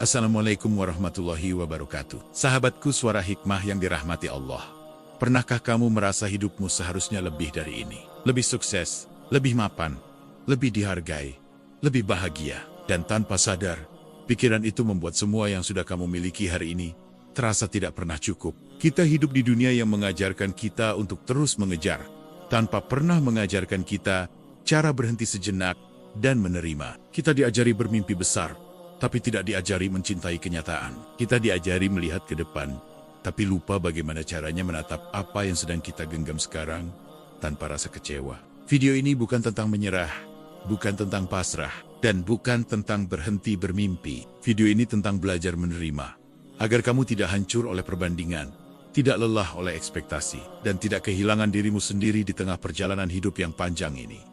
Assalamualaikum warahmatullahi wabarakatuh. Sahabatku suara hikmah yang dirahmati Allah. Pernahkah kamu merasa hidupmu seharusnya lebih dari ini? Lebih sukses, lebih mapan, lebih dihargai, lebih bahagia. Dan tanpa sadar, pikiran itu membuat semua yang sudah kamu miliki hari ini terasa tidak pernah cukup. Kita hidup di dunia yang mengajarkan kita untuk terus mengejar, tanpa pernah mengajarkan kita cara berhenti sejenak dan menerima. Kita diajari bermimpi besar, tapi tidak diajari mencintai kenyataan. Kita diajari melihat ke depan, tapi lupa bagaimana caranya menatap apa yang sedang kita genggam sekarang tanpa rasa kecewa. Video ini bukan tentang menyerah, bukan tentang pasrah, dan bukan tentang berhenti bermimpi. Video ini tentang belajar menerima, agar kamu tidak hancur oleh perbandingan, tidak lelah oleh ekspektasi, dan tidak kehilangan dirimu sendiri di tengah perjalanan hidup yang panjang ini.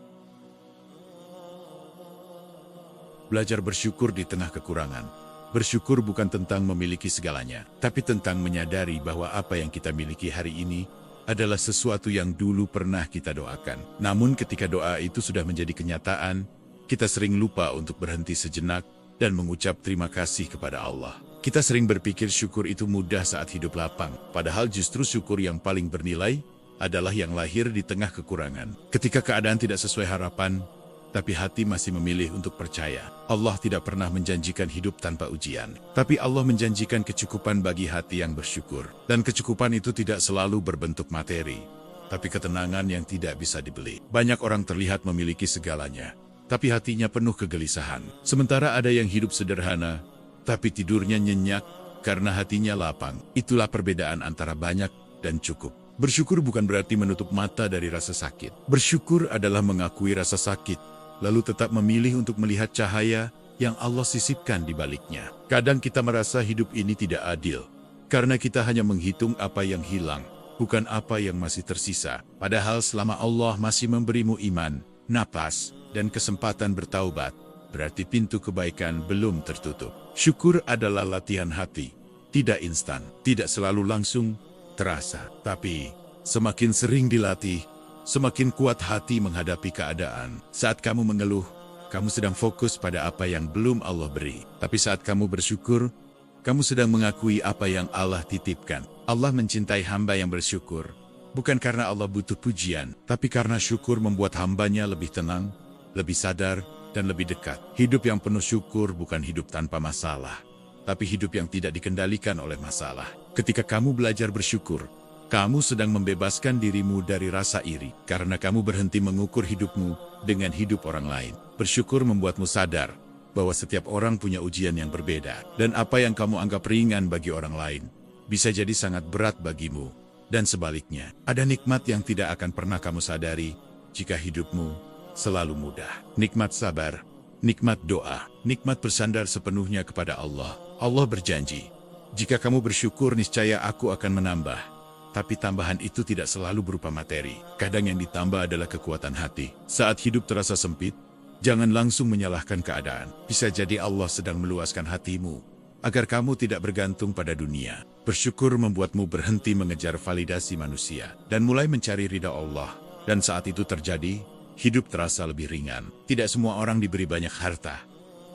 Belajar bersyukur di tengah kekurangan. Bersyukur bukan tentang memiliki segalanya, tapi tentang menyadari bahwa apa yang kita miliki hari ini adalah sesuatu yang dulu pernah kita doakan. Namun ketika doa itu sudah menjadi kenyataan, kita sering lupa untuk berhenti sejenak dan mengucap terima kasih kepada Allah. Kita sering berpikir syukur itu mudah saat hidup lapang, padahal justru syukur yang paling bernilai adalah yang lahir di tengah kekurangan. Ketika keadaan tidak sesuai harapan, tapi hati masih memilih untuk percaya. Allah tidak pernah menjanjikan hidup tanpa ujian, tapi Allah menjanjikan kecukupan bagi hati yang bersyukur. Dan kecukupan itu tidak selalu berbentuk materi, tapi ketenangan yang tidak bisa dibeli. Banyak orang terlihat memiliki segalanya, tapi hatinya penuh kegelisahan. Sementara ada yang hidup sederhana, tapi tidurnya nyenyak karena hatinya lapang. Itulah perbedaan antara banyak dan cukup. Bersyukur bukan berarti menutup mata dari rasa sakit. Bersyukur adalah mengakui rasa sakit, lalu tetap memilih untuk melihat cahaya yang Allah sisipkan di baliknya. Kadang kita merasa hidup ini tidak adil, karena kita hanya menghitung apa yang hilang, bukan apa yang masih tersisa. Padahal selama Allah masih memberimu iman, napas, dan kesempatan bertaubat, berarti pintu kebaikan belum tertutup. Syukur adalah latihan hati, tidak instan, tidak selalu langsung terasa. Tapi semakin sering dilatih, semakin kuat hati menghadapi keadaan. Saat kamu mengeluh, kamu sedang fokus pada apa yang belum Allah beri. Tapi saat kamu bersyukur, kamu sedang mengakui apa yang Allah titipkan. Allah mencintai hamba yang bersyukur, bukan karena Allah butuh pujian, tapi karena syukur membuat hambanya lebih tenang, lebih sadar, dan lebih dekat. Hidup yang penuh syukur bukan hidup tanpa masalah, tapi hidup yang tidak dikendalikan oleh masalah. Ketika kamu belajar bersyukur, kamu sedang membebaskan dirimu dari rasa iri, karena kamu berhenti mengukur hidupmu dengan hidup orang lain. Bersyukur membuatmu sadar bahwa setiap orang punya ujian yang berbeda, dan apa yang kamu anggap ringan bagi orang lain bisa jadi sangat berat bagimu. Dan sebaliknya, ada nikmat yang tidak akan pernah kamu sadari jika hidupmu selalu mudah. Nikmat sabar, nikmat doa, nikmat bersandar sepenuhnya kepada Allah. Allah berjanji, jika kamu bersyukur niscaya aku akan menambah. Tapi tambahan itu tidak selalu berupa materi. Kadang yang ditambah adalah kekuatan hati. Saat hidup terasa sempit, jangan langsung menyalahkan keadaan. Bisa jadi Allah sedang meluaskan hatimu, agar kamu tidak bergantung pada dunia. Bersyukur membuatmu berhenti mengejar validasi manusia, dan mulai mencari ridha Allah. Dan saat itu terjadi, hidup terasa lebih ringan. Tidak semua orang diberi banyak harta,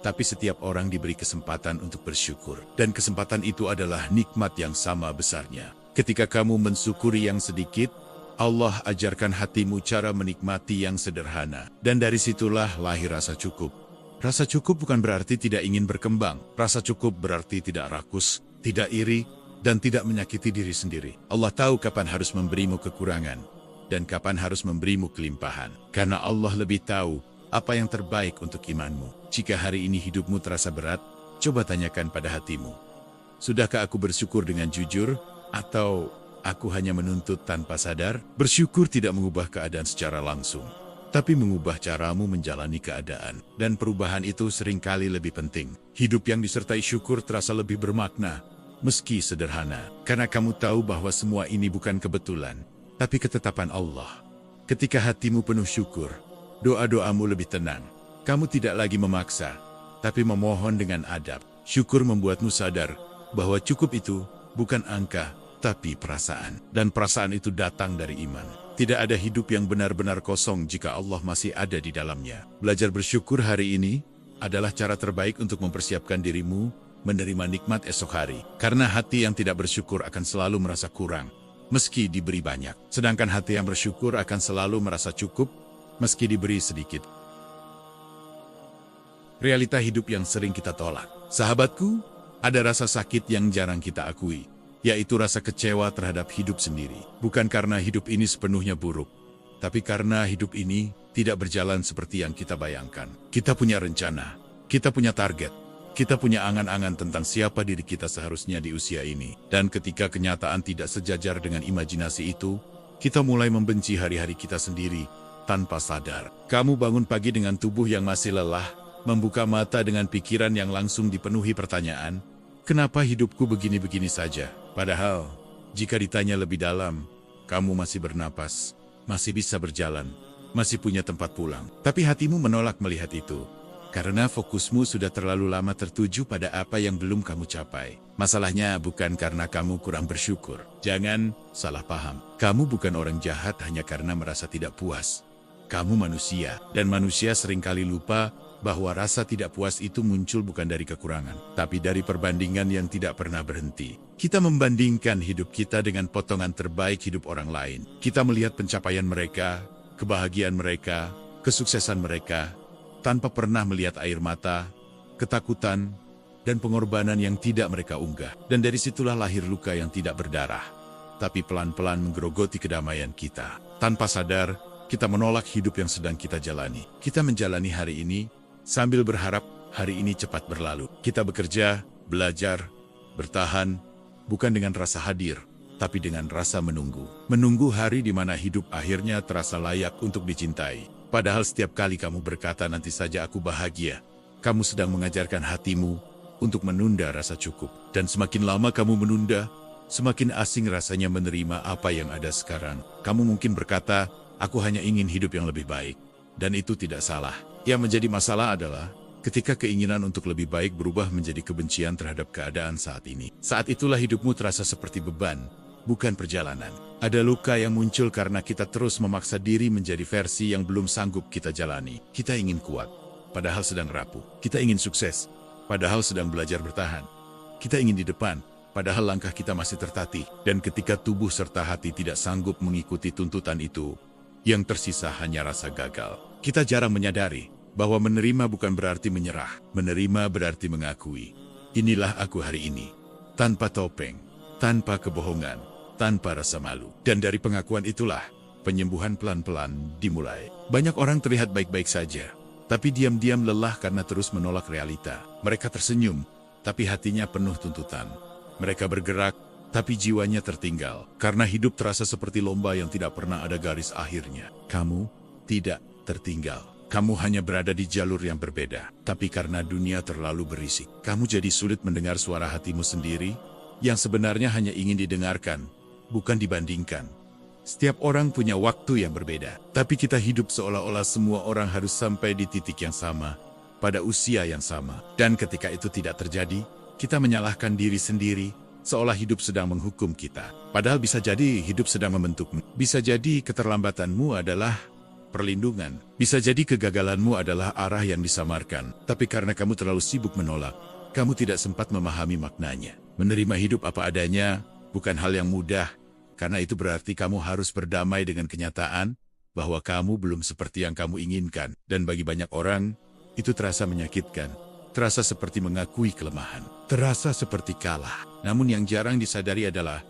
tapi setiap orang diberi kesempatan untuk bersyukur. Dan kesempatan itu adalah nikmat yang sama besarnya. Ketika kamu mensyukuri yang sedikit, Allah ajarkan hatimu cara menikmati yang sederhana. Dan dari situlah lahir rasa cukup. Rasa cukup bukan berarti tidak ingin berkembang. Rasa cukup berarti tidak rakus, tidak iri, dan tidak menyakiti diri sendiri. Allah tahu kapan harus memberimu kekurangan, dan kapan harus memberimu kelimpahan. Karena Allah lebih tahu apa yang terbaik untuk imanmu. Jika hari ini hidupmu terasa berat, coba tanyakan pada hatimu. Sudahkah aku bersyukur dengan jujur? Atau aku hanya menuntut tanpa sadar? Bersyukur tidak mengubah keadaan secara langsung, tapi mengubah caramu menjalani keadaan. Dan perubahan itu seringkali lebih penting. Hidup yang disertai syukur terasa lebih bermakna, meski sederhana. Karena kamu tahu bahwa semua ini bukan kebetulan, tapi ketetapan Allah. Ketika hatimu penuh syukur, doa-doamu lebih tenang. Kamu tidak lagi memaksa, tapi memohon dengan adab. Syukur membuatmu sadar bahwa cukup itu bukan angka, tapi perasaan. Dan perasaan itu datang dari iman. Tidak ada hidup yang benar-benar kosong jika Allah masih ada di dalamnya. Belajar bersyukur hari ini adalah cara terbaik untuk mempersiapkan dirimu menerima nikmat esok hari. Karena hati yang tidak bersyukur akan selalu merasa kurang, meski diberi banyak. Sedangkan hati yang bersyukur akan selalu merasa cukup, meski diberi sedikit. Realita hidup yang sering kita tolak. Sahabatku, ada rasa sakit yang jarang kita akui, yaitu rasa kecewa terhadap hidup sendiri. Bukan karena hidup ini sepenuhnya buruk, tapi karena hidup ini tidak berjalan seperti yang kita bayangkan. Kita punya rencana, kita punya target, kita punya angan-angan tentang siapa diri kita seharusnya di usia ini. Dan ketika kenyataan tidak sejajar dengan imajinasi itu, kita mulai membenci hari-hari kita sendiri tanpa sadar. Kamu bangun pagi dengan tubuh yang masih lelah, membuka mata dengan pikiran yang langsung dipenuhi pertanyaan, kenapa hidupku begini-begini saja? Padahal, jika ditanya lebih dalam, kamu masih bernapas, masih bisa berjalan, masih punya tempat pulang. Tapi hatimu menolak melihat itu, karena fokusmu sudah terlalu lama tertuju pada apa yang belum kamu capai. Masalahnya bukan karena kamu kurang bersyukur. Jangan salah paham. Kamu bukan orang jahat hanya karena merasa tidak puas. Kamu manusia, dan manusia seringkali lupa bahwa rasa tidak puas itu muncul bukan dari kekurangan, tapi dari perbandingan yang tidak pernah berhenti. Kita membandingkan hidup kita dengan potongan terbaik hidup orang lain. Kita melihat pencapaian mereka, kebahagiaan mereka, kesuksesan mereka, tanpa pernah melihat air mata, ketakutan, dan pengorbanan yang tidak mereka unggah. Dan dari situlah lahir luka yang tidak berdarah, tapi pelan-pelan menggerogoti kedamaian kita. Tanpa sadar, kita menolak hidup yang sedang kita jalani. Kita menjalani hari ini, sambil berharap hari ini cepat berlalu. Kita bekerja, belajar, bertahan, bukan dengan rasa hadir, tapi dengan rasa menunggu. Menunggu hari di mana hidup akhirnya terasa layak untuk dicintai. Padahal setiap kali kamu berkata nanti saja aku bahagia, kamu sedang mengajarkan hatimu untuk menunda rasa cukup. Dan semakin lama kamu menunda, semakin asing rasanya menerima apa yang ada sekarang. Kamu mungkin berkata, aku hanya ingin hidup yang lebih baik. Dan itu tidak salah. Yang menjadi masalah adalah ketika keinginan untuk lebih baik berubah menjadi kebencian terhadap keadaan saat ini. Saat itulah hidupmu terasa seperti beban, bukan perjalanan. Ada luka yang muncul karena kita terus memaksa diri menjadi versi yang belum sanggup kita jalani. Kita ingin kuat, padahal sedang rapuh. Kita ingin sukses, padahal sedang belajar bertahan. Kita ingin di depan, padahal langkah kita masih tertatih. Dan ketika tubuh serta hati tidak sanggup mengikuti tuntutan itu, yang tersisa hanya rasa gagal. Kita jarang menyadari bahwa menerima bukan berarti menyerah. Menerima berarti mengakui, inilah aku hari ini. Tanpa topeng, tanpa kebohongan, tanpa rasa malu. Dan dari pengakuan itulah, penyembuhan pelan-pelan dimulai. Banyak orang terlihat baik-baik saja, tapi diam-diam lelah karena terus menolak realita. Mereka tersenyum, tapi hatinya penuh tuntutan. Mereka bergerak, tapi jiwanya tertinggal. Karena hidup terasa seperti lomba yang tidak pernah ada garis akhirnya. Kamu tidak tertinggal. Kamu hanya berada di jalur yang berbeda. Tapi karena dunia terlalu berisik, kamu jadi sulit mendengar suara hatimu sendiri, yang sebenarnya hanya ingin didengarkan, bukan dibandingkan. Setiap orang punya waktu yang berbeda. Tapi kita hidup seolah-olah semua orang harus sampai di titik yang sama, pada usia yang sama. Dan ketika itu tidak terjadi, kita menyalahkan diri sendiri, seolah hidup sedang menghukum kita. Padahal bisa jadi hidup sedang membentukmu. Bisa jadi keterlambatanmu adalah perlindungan. Bisa jadi kegagalanmu adalah arah yang disamarkan. Tapi karena kamu terlalu sibuk menolak, kamu tidak sempat memahami maknanya. Menerima hidup apa adanya bukan hal yang mudah, karena itu berarti kamu harus berdamai dengan kenyataan bahwa kamu belum seperti yang kamu inginkan. Dan bagi banyak orang, itu terasa menyakitkan. Terasa seperti mengakui kelemahan. Terasa seperti kalah. Namun yang jarang disadari adalah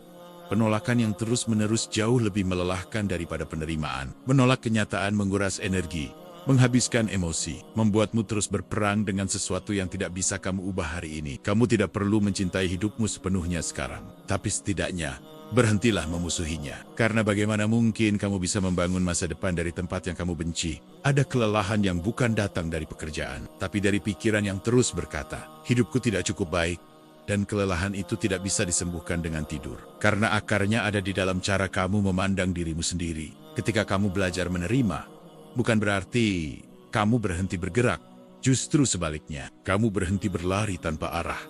penolakan yang terus-menerus jauh lebih melelahkan daripada penerimaan. Menolak kenyataan menguras energi, menghabiskan emosi, membuatmu terus berperang dengan sesuatu yang tidak bisa kamu ubah hari ini. Kamu tidak perlu mencintai hidupmu sepenuhnya sekarang, tapi setidaknya berhentilah memusuhinya. Karena bagaimana mungkin kamu bisa membangun masa depan dari tempat yang kamu benci? Ada kelelahan yang bukan datang dari pekerjaan, tapi dari pikiran yang terus berkata, hidupku tidak cukup baik. Dan kelelahan itu tidak bisa disembuhkan dengan tidur. Karena akarnya ada di dalam cara kamu memandang dirimu sendiri. Ketika kamu belajar menerima, bukan berarti kamu berhenti bergerak. Justru sebaliknya, kamu berhenti berlari tanpa arah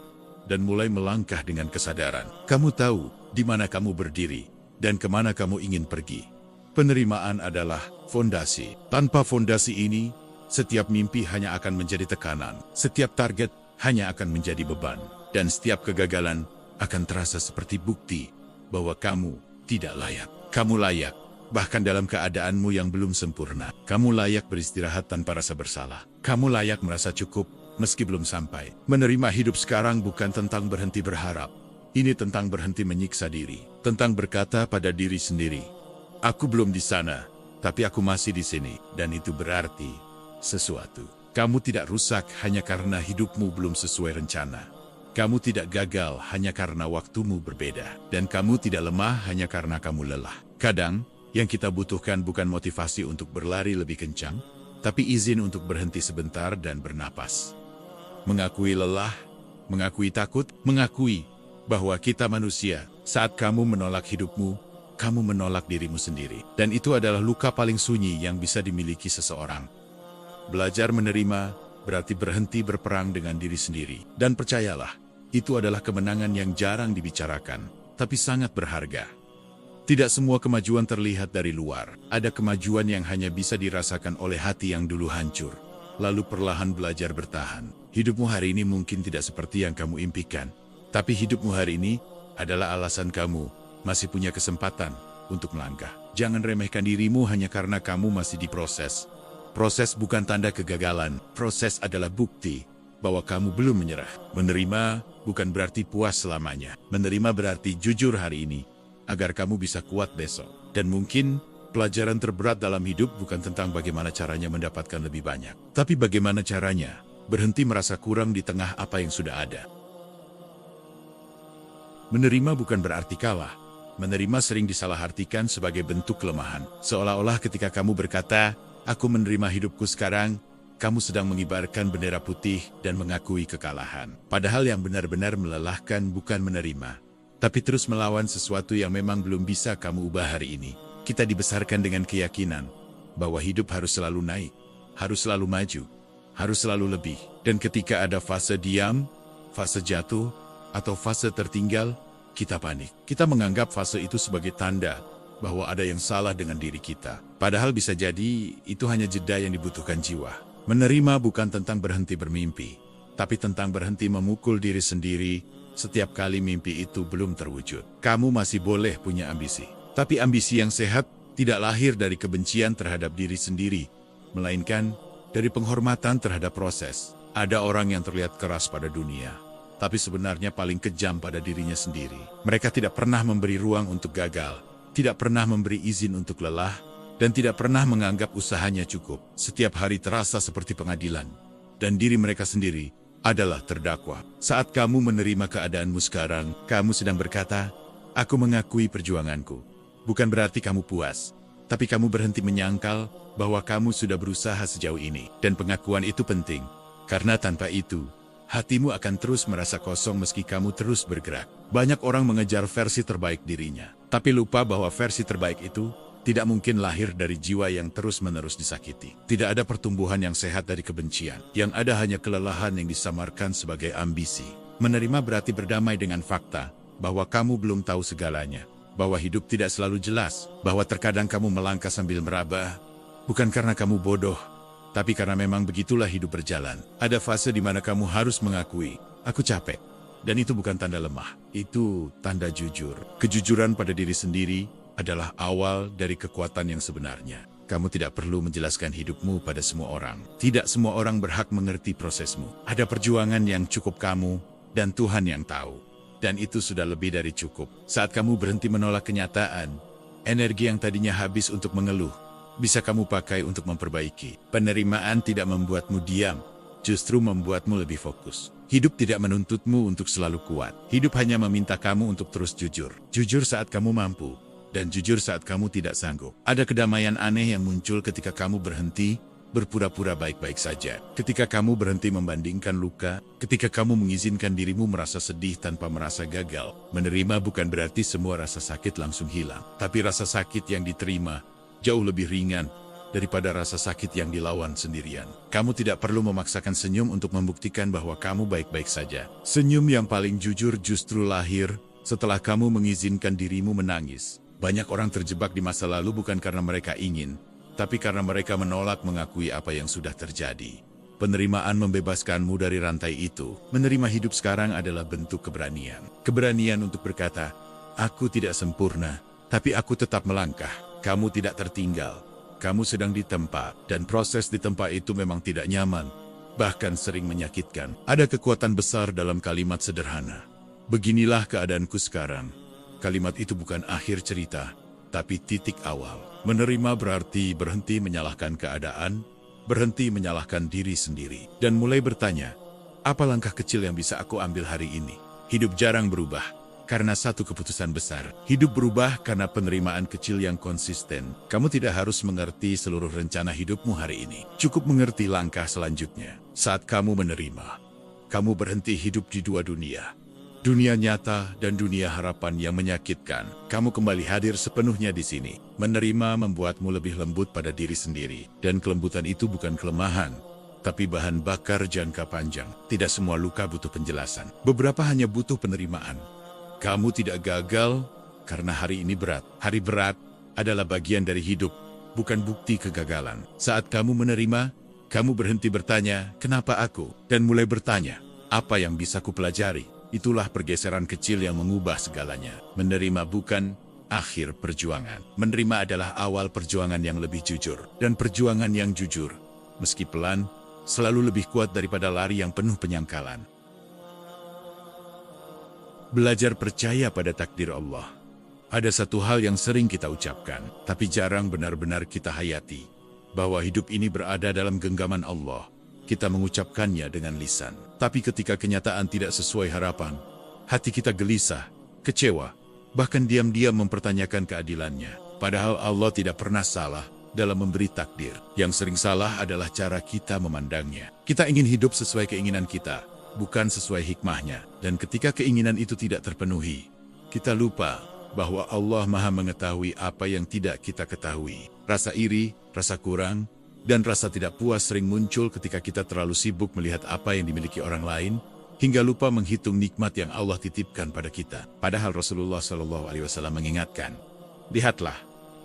dan mulai melangkah dengan kesadaran. Kamu tahu di mana kamu berdiri dan kemana kamu ingin pergi. Penerimaan adalah fondasi. Tanpa fondasi ini, setiap mimpi hanya akan menjadi tekanan. Setiap target hanya akan menjadi beban. Dan setiap kegagalan akan terasa seperti bukti bahwa kamu tidak layak. Kamu layak, bahkan dalam keadaanmu yang belum sempurna. Kamu layak beristirahat tanpa rasa bersalah. Kamu layak merasa cukup meski belum sampai. Menerima hidup sekarang bukan tentang berhenti berharap. Ini tentang berhenti menyiksa diri. Tentang berkata pada diri sendiri, aku belum di sana, tapi aku masih di sini. Dan itu berarti sesuatu. Kamu tidak rusak hanya karena hidupmu belum sesuai rencana. Kamu tidak gagal hanya karena waktumu berbeda. Dan kamu tidak lemah hanya karena kamu lelah. Kadang, yang kita butuhkan bukan motivasi untuk berlari lebih kencang, tapi izin untuk berhenti sebentar dan bernapas. Mengakui lelah, mengakui takut, mengakui bahwa kita manusia. Saat kamu menolak hidupmu, kamu menolak dirimu sendiri. Dan itu adalah luka paling sunyi yang bisa dimiliki seseorang. Belajar menerima berarti berhenti berperang dengan diri sendiri. Dan percayalah, itu adalah kemenangan yang jarang dibicarakan, tapi sangat berharga. Tidak semua kemajuan terlihat dari luar. Ada kemajuan yang hanya bisa dirasakan oleh hati yang dulu hancur, lalu perlahan belajar bertahan. Hidupmu hari ini mungkin tidak seperti yang kamu impikan, tapi hidupmu hari ini adalah alasan kamu masih punya kesempatan untuk melangkah. Jangan remehkan dirimu hanya karena kamu masih diproses. Proses bukan tanda kegagalan, proses adalah bukti bahwa kamu belum menyerah. Menerima bukan berarti puas selamanya. Menerima berarti jujur hari ini, agar kamu bisa kuat besok. Dan mungkin pelajaran terberat dalam hidup bukan tentang bagaimana caranya mendapatkan lebih banyak, tapi bagaimana caranya berhenti merasa kurang di tengah apa yang sudah ada. Menerima bukan berarti kalah. Menerima sering disalahartikan sebagai bentuk kelemahan. Seolah-olah ketika kamu berkata, aku menerima hidupku sekarang, kamu sedang mengibarkan bendera putih dan mengakui kekalahan. Padahal yang benar-benar melelahkan bukan menerima, tapi terus melawan sesuatu yang memang belum bisa kamu ubah hari ini. Kita dibesarkan dengan keyakinan bahwa hidup harus selalu naik, harus selalu maju, harus selalu lebih. Dan ketika ada fase diam, fase jatuh, atau fase tertinggal, kita panik. Kita menganggap fase itu sebagai tanda bahwa ada yang salah dengan diri kita. Padahal bisa jadi itu hanya jeda yang dibutuhkan jiwa. Menerima bukan tentang berhenti bermimpi, tapi tentang berhenti memukul diri sendiri setiap kali mimpi itu belum terwujud. Kamu masih boleh punya ambisi, tapi ambisi yang sehat tidak lahir dari kebencian terhadap diri sendiri, melainkan dari penghormatan terhadap proses. Ada orang yang terlihat keras pada dunia, tapi sebenarnya paling kejam pada dirinya sendiri. Mereka tidak pernah memberi ruang untuk gagal, tidak pernah memberi izin untuk lelah, dan tidak pernah menganggap usahanya cukup. Setiap hari terasa seperti pengadilan, dan diri mereka sendiri adalah terdakwa. Saat kamu menerima keadaanmu sekarang, kamu sedang berkata, aku mengakui perjuanganku. Bukan berarti kamu puas, tapi kamu berhenti menyangkal bahwa kamu sudah berusaha sejauh ini. Dan pengakuan itu penting, karena tanpa itu, hatimu akan terus merasa kosong meski kamu terus bergerak. Banyak orang mengejar versi terbaik dirinya, tapi lupa bahwa versi terbaik itu tidak mungkin lahir dari jiwa yang terus-menerus disakiti. Tidak ada pertumbuhan yang sehat dari kebencian. Yang ada hanya kelelahan yang disamarkan sebagai ambisi. Menerima berarti berdamai dengan fakta bahwa kamu belum tahu segalanya, bahwa hidup tidak selalu jelas, bahwa terkadang kamu melangkah sambil meraba, bukan karena kamu bodoh, tapi karena memang begitulah hidup berjalan. Ada fase di mana kamu harus mengakui, aku capek. Dan itu bukan tanda lemah, itu tanda jujur. Kejujuran pada diri sendiri adalah awal dari kekuatan yang sebenarnya. Kamu tidak perlu menjelaskan hidupmu pada semua orang. Tidak semua orang berhak mengerti prosesmu. Ada perjuangan yang cukup kamu dan Tuhan yang tahu. Dan itu sudah lebih dari cukup. Saat kamu berhenti menolak kenyataan, energi yang tadinya habis untuk mengeluh, bisa kamu pakai untuk memperbaiki. Penerimaan tidak membuatmu diam, justru membuatmu lebih fokus. Hidup tidak menuntutmu untuk selalu kuat. Hidup hanya meminta kamu untuk terus jujur. Jujur saat kamu mampu, dan jujur saat kamu tidak sanggup. Ada kedamaian aneh yang muncul ketika kamu berhenti berpura-pura baik-baik saja. Ketika kamu berhenti membandingkan luka, ketika kamu mengizinkan dirimu merasa sedih tanpa merasa gagal. Menerima bukan berarti semua rasa sakit langsung hilang, tapi rasa sakit yang diterima jauh lebih ringan daripada rasa sakit yang dilawan sendirian. Kamu tidak perlu memaksakan senyum untuk membuktikan bahwa kamu baik-baik saja. Senyum yang paling jujur justru lahir setelah kamu mengizinkan dirimu menangis. Banyak orang terjebak di masa lalu bukan karena mereka ingin, tapi karena mereka menolak mengakui apa yang sudah terjadi. Penerimaan membebaskanmu dari rantai itu. Menerima hidup sekarang adalah bentuk keberanian. Keberanian untuk berkata, aku tidak sempurna, tapi aku tetap melangkah. Kamu tidak tertinggal. Kamu sedang ditempa, dan proses ditempa itu memang tidak nyaman, bahkan sering menyakitkan. Ada kekuatan besar dalam kalimat sederhana. Beginilah keadaanku sekarang. Kalimat itu bukan akhir cerita, tapi titik awal. Menerima berarti berhenti menyalahkan keadaan, berhenti menyalahkan diri sendiri, dan mulai bertanya, apa langkah kecil yang bisa aku ambil hari ini? Hidup jarang berubah karena satu keputusan besar. Hidup berubah karena penerimaan kecil yang konsisten. Kamu tidak harus mengerti seluruh rencana hidupmu hari ini. Cukup mengerti langkah selanjutnya. Saat kamu menerima, kamu berhenti hidup di dua dunia. Dunia nyata dan dunia harapan yang menyakitkan. Kamu kembali hadir sepenuhnya di sini. Menerima membuatmu lebih lembut pada diri sendiri. Dan kelembutan itu bukan kelemahan, tapi bahan bakar jangka panjang. Tidak semua luka butuh penjelasan. Beberapa hanya butuh penerimaan. Kamu tidak gagal karena hari ini berat. Hari berat adalah bagian dari hidup, bukan bukti kegagalan. Saat kamu menerima, kamu berhenti bertanya, kenapa aku? Dan mulai bertanya, apa yang bisa kupelajari? Itulah pergeseran kecil yang mengubah segalanya. Menerima bukan akhir perjuangan. Menerima adalah awal perjuangan yang lebih jujur. Dan perjuangan yang jujur, meski pelan, selalu lebih kuat daripada lari yang penuh penyangkalan. Belajar percaya pada takdir Allah. Ada satu hal yang sering kita ucapkan, tapi jarang benar-benar kita hayati. Bahwa hidup ini berada dalam genggaman Allah. Kita mengucapkannya dengan lisan. Tapi ketika kenyataan tidak sesuai harapan, hati kita gelisah, kecewa, bahkan diam-diam mempertanyakan keadilannya. Padahal Allah tidak pernah salah dalam memberi takdir. Yang sering salah adalah cara kita memandangnya. Kita ingin hidup sesuai keinginan kita, bukan sesuai hikmahnya. Dan ketika keinginan itu tidak terpenuhi, kita lupa bahwa Allah Maha mengetahui apa yang tidak kita ketahui. Rasa iri, rasa kurang, dan rasa tidak puas sering muncul ketika kita terlalu sibuk melihat apa yang dimiliki orang lain, hingga lupa menghitung nikmat yang Allah titipkan pada kita. Padahal Rasulullah SAW mengingatkan, lihatlah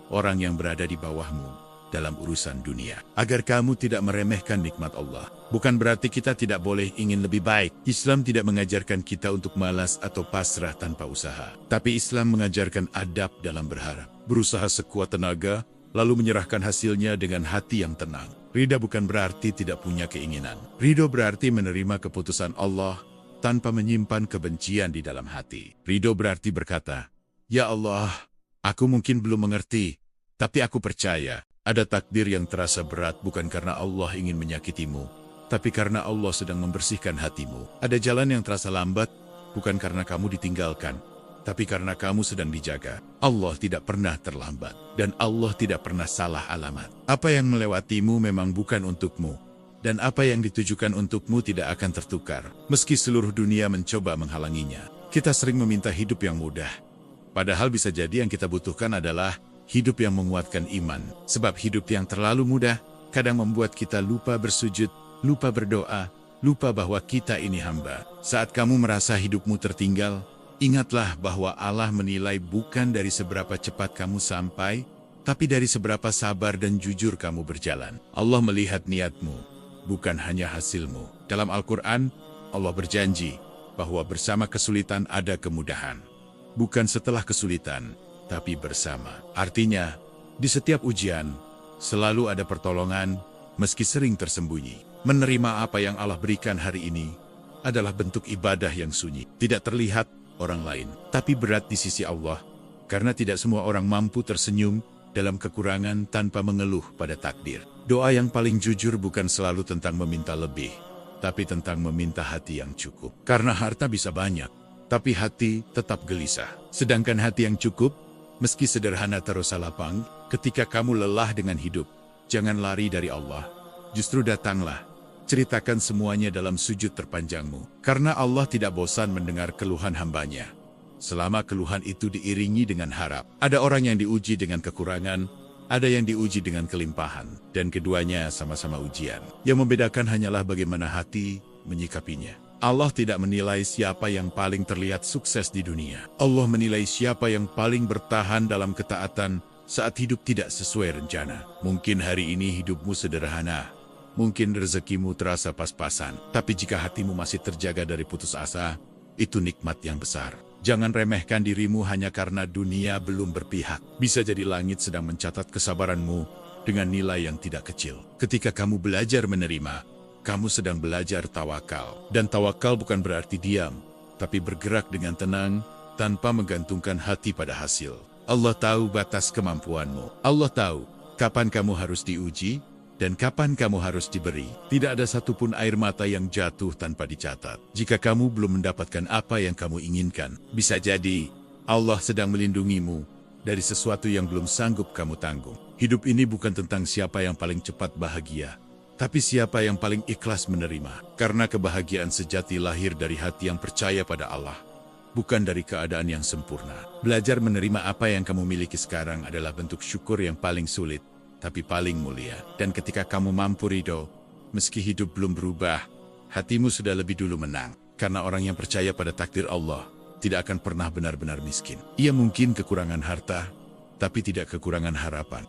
orang yang berada di bawahmu dalam urusan dunia, agar kamu tidak meremehkan nikmat Allah. Bukan berarti kita tidak boleh ingin lebih baik. Islam tidak mengajarkan kita untuk malas atau pasrah tanpa usaha. Tapi Islam mengajarkan adab dalam berharap. Berusaha sekuat tenaga, lalu menyerahkan hasilnya dengan hati yang tenang. Ridha bukan berarti tidak punya keinginan. Ridho berarti menerima keputusan Allah tanpa menyimpan kebencian di dalam hati. Ridho berarti berkata, ya Allah, aku mungkin belum mengerti, tapi aku percaya ada takdir yang terasa berat bukan karena Allah ingin menyakitimu, tapi karena Allah sedang membersihkan hatimu. Ada jalan yang terasa lambat bukan karena kamu ditinggalkan, tapi karena kamu sedang dijaga. Allah tidak pernah terlambat, dan Allah tidak pernah salah alamat. Apa yang melewatimu memang bukan untukmu, dan apa yang ditujukan untukmu tidak akan tertukar, meski seluruh dunia mencoba menghalanginya. Kita sering meminta hidup yang mudah, padahal bisa jadi yang kita butuhkan adalah hidup yang menguatkan iman. Sebab hidup yang terlalu mudah kadang membuat kita lupa bersujud, lupa berdoa, lupa bahwa kita ini hamba. Saat kamu merasa hidupmu tertinggal, ingatlah bahwa Allah menilai bukan dari seberapa cepat kamu sampai, tapi dari seberapa sabar dan jujur kamu berjalan. Allah melihat niatmu, bukan hanya hasilmu. Dalam Al-Quran, Allah berjanji bahwa bersama kesulitan ada kemudahan. Bukan setelah kesulitan, tapi bersama. Artinya, di setiap ujian, selalu ada pertolongan, meski sering tersembunyi. Menerima apa yang Allah berikan hari ini adalah bentuk ibadah yang sunyi. Tidak terlihat orang lain, tapi berat di sisi Allah, karena tidak semua orang mampu tersenyum dalam kekurangan tanpa mengeluh pada takdir. Doa yang paling jujur bukan selalu tentang meminta lebih, tapi tentang meminta hati yang cukup. Karena harta bisa banyak, tapi hati tetap gelisah. Sedangkan hati yang cukup, meski sederhana terasa lapang. Ketika kamu lelah dengan hidup, jangan lari dari Allah. Justru datanglah, ceritakan semuanya dalam sujud terpanjangmu. Karena Allah tidak bosan mendengar keluhan hambanya, selama keluhan itu diiringi dengan harap. Ada orang yang diuji dengan kekurangan, ada yang diuji dengan kelimpahan, dan keduanya sama-sama ujian. Yang membedakan hanyalah bagaimana hati menyikapinya. Allah tidak menilai siapa yang paling terlihat sukses di dunia. Allah menilai siapa yang paling bertahan dalam ketaatan saat hidup tidak sesuai rencana. Mungkin hari ini hidupmu sederhana, Mungkin rezekimu terasa pas-pasan, tapi jika hatimu masih terjaga dari putus asa, itu nikmat yang besar. Jangan remehkan dirimu hanya karena dunia belum berpihak. Bisa jadi langit sedang mencatat kesabaranmu dengan nilai yang tidak kecil. Ketika kamu belajar menerima, kamu sedang belajar tawakal. Dan tawakal bukan berarti diam, tapi bergerak dengan tenang, tanpa menggantungkan hati pada hasil. Allah tahu batas kemampuanmu. Allah tahu kapan kamu harus diuji, dan kapan kamu harus diberi. Tidak ada satupun air mata yang jatuh tanpa dicatat. Jika kamu belum mendapatkan apa yang kamu inginkan, bisa jadi Allah sedang melindungimu dari sesuatu yang belum sanggup kamu tanggung. Hidup ini bukan tentang siapa yang paling cepat bahagia, tapi siapa yang paling ikhlas menerima. Karena kebahagiaan sejati lahir dari hati yang percaya pada Allah, bukan dari keadaan yang sempurna. Belajar menerima apa yang kamu miliki sekarang adalah bentuk syukur yang paling sulit, tapi paling mulia. Dan ketika kamu mampu ridho, meski hidup belum berubah, hatimu sudah lebih dulu menang. Karena orang yang percaya pada takdir Allah tidak akan pernah benar-benar miskin. Ia mungkin kekurangan harta, tapi tidak kekurangan harapan.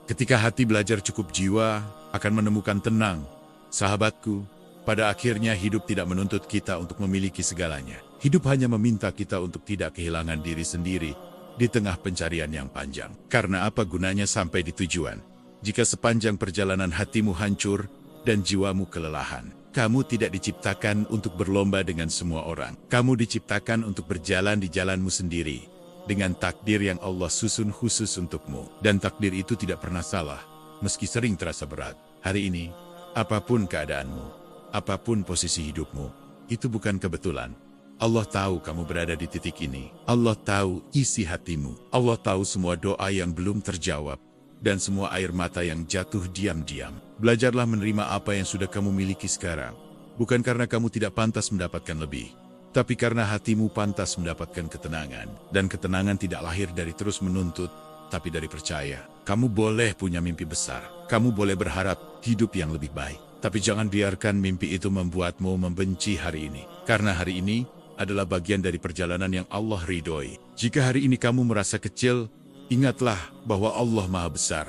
Ketika hati belajar cukup jiwa, akan menemukan tenang. Sahabatku, pada akhirnya hidup tidak menuntut kita untuk memiliki segalanya. Hidup hanya meminta kita untuk tidak kehilangan diri sendiri di tengah pencarian yang panjang. Karena apa gunanya sampai di tujuan jika sepanjang perjalanan hatimu hancur dan jiwamu kelelahan? Kamu tidak diciptakan untuk berlomba dengan semua orang. Kamu diciptakan untuk berjalan di jalanmu sendiri, dengan takdir yang Allah susun khusus untukmu. Dan takdir itu tidak pernah salah, meski sering terasa berat. Hari ini, apapun keadaanmu, apapun posisi hidupmu, itu bukan kebetulan. Allah tahu kamu berada di titik ini. Allah tahu isi hatimu. Allah tahu semua doa yang belum terjawab, dan semua air mata yang jatuh diam-diam. Belajarlah menerima apa yang sudah kamu miliki sekarang. Bukan karena kamu tidak pantas mendapatkan lebih, tapi karena hatimu pantas mendapatkan ketenangan. Dan ketenangan tidak lahir dari terus menuntut, tapi dari percaya. Kamu boleh punya mimpi besar. Kamu boleh berharap hidup yang lebih baik. Tapi jangan biarkan mimpi itu membuatmu membenci hari ini. Karena hari ini adalah bagian dari perjalanan yang Allah ridhoi. Jika hari ini kamu merasa kecil, ingatlah bahwa Allah Maha Besar.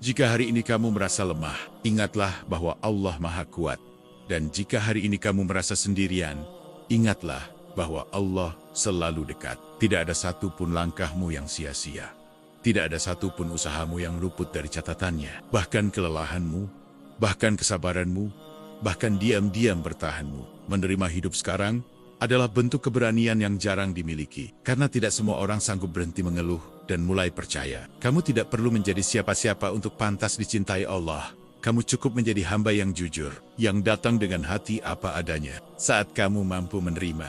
Jika hari ini kamu merasa lemah, ingatlah bahwa Allah Maha Kuat. Dan jika hari ini kamu merasa sendirian, ingatlah bahwa Allah selalu dekat. Tidak ada satupun langkahmu yang sia-sia. Tidak ada satupun usahamu yang luput dari catatannya. Bahkan kelelahanmu, bahkan kesabaranmu, bahkan diam-diam bertahanmu. Menerima hidup sekarang adalah bentuk keberanian yang jarang dimiliki. Karena tidak semua orang sanggup berhenti mengeluh dan mulai percaya. Kamu tidak perlu menjadi siapa-siapa untuk pantas dicintai Allah. Kamu cukup menjadi hamba yang jujur, yang datang dengan hati apa adanya. Saat kamu mampu menerima,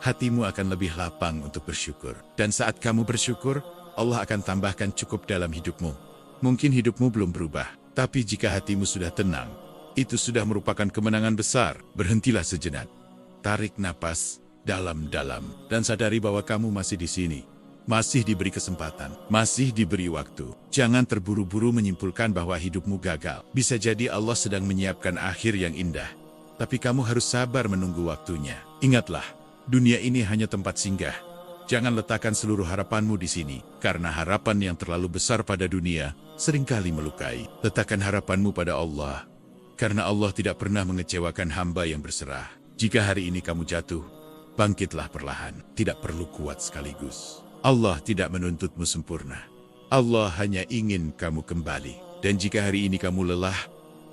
hatimu akan lebih lapang untuk bersyukur. Dan saat kamu bersyukur, Allah akan tambahkan cukup dalam hidupmu. Mungkin hidupmu belum berubah, tapi jika hatimu sudah tenang, itu sudah merupakan kemenangan besar. Berhentilah sejenak. Tarik napas dalam-dalam dan sadari bahwa kamu masih di sini. Masih diberi kesempatan, masih diberi waktu. Jangan terburu-buru menyimpulkan bahwa hidupmu gagal. Bisa jadi Allah sedang menyiapkan akhir yang indah, tapi kamu harus sabar menunggu waktunya. Ingatlah, dunia ini hanya tempat singgah. Jangan letakkan seluruh harapanmu di sini, karena harapan yang terlalu besar pada dunia seringkali melukai. Letakkan harapanmu pada Allah, karena Allah tidak pernah mengecewakan hamba yang berserah. Jika hari ini kamu jatuh, bangkitlah perlahan. Tidak perlu kuat sekaligus. Allah tidak menuntutmu sempurna. Allah hanya ingin kamu kembali. Dan jika hari ini kamu lelah,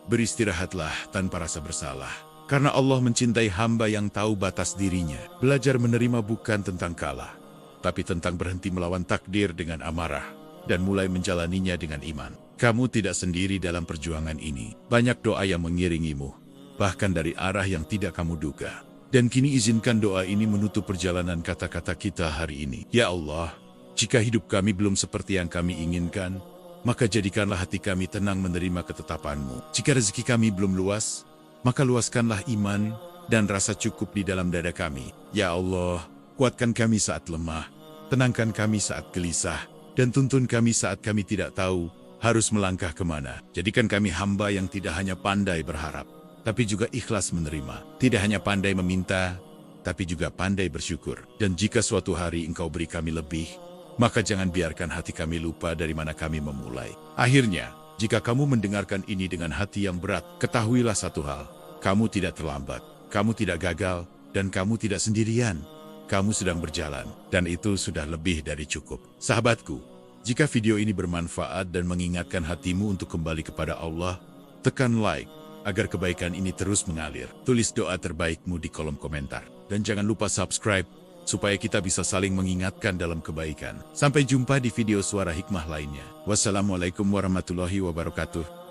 beristirahatlah tanpa rasa bersalah. Karena Allah mencintai hamba yang tahu batas dirinya. Belajar menerima bukan tentang kalah, tapi tentang berhenti melawan takdir dengan amarah dan mulai menjalaninya dengan iman. Kamu tidak sendiri dalam perjuangan ini. Banyak doa yang mengiringimu, bahkan dari arah yang tidak kamu duga. Dan kini izinkan doa ini menutup perjalanan kata-kata kita hari ini. Ya Allah, jika hidup kami belum seperti yang kami inginkan, maka jadikanlah hati kami tenang menerima ketetapan-Mu. Jika rezeki kami belum luas, maka luaskanlah iman dan rasa cukup di dalam dada kami. Ya Allah, kuatkan kami saat lemah, tenangkan kami saat gelisah, dan tuntun kami saat kami tidak tahu harus melangkah kemana. Jadikan kami hamba yang tidak hanya pandai berharap, tapi juga ikhlas menerima. Tidak hanya pandai meminta, tapi juga pandai bersyukur. Dan jika suatu hari Engkau beri kami lebih, maka jangan biarkan hati kami lupa dari mana kami memulai. Akhirnya, jika kamu mendengarkan ini dengan hati yang berat, ketahuilah satu hal, kamu tidak terlambat, kamu tidak gagal, dan kamu tidak sendirian. Kamu sedang berjalan, dan itu sudah lebih dari cukup. Sahabatku, jika video ini bermanfaat dan mengingatkan hatimu untuk kembali kepada Allah, tekan like, agar kebaikan ini terus mengalir. Tulis doa terbaikmu di kolom komentar. Dan jangan lupa subscribe, supaya kita bisa saling mengingatkan dalam kebaikan. Sampai jumpa di video suara hikmah lainnya. Wassalamualaikum warahmatullahi wabarakatuh.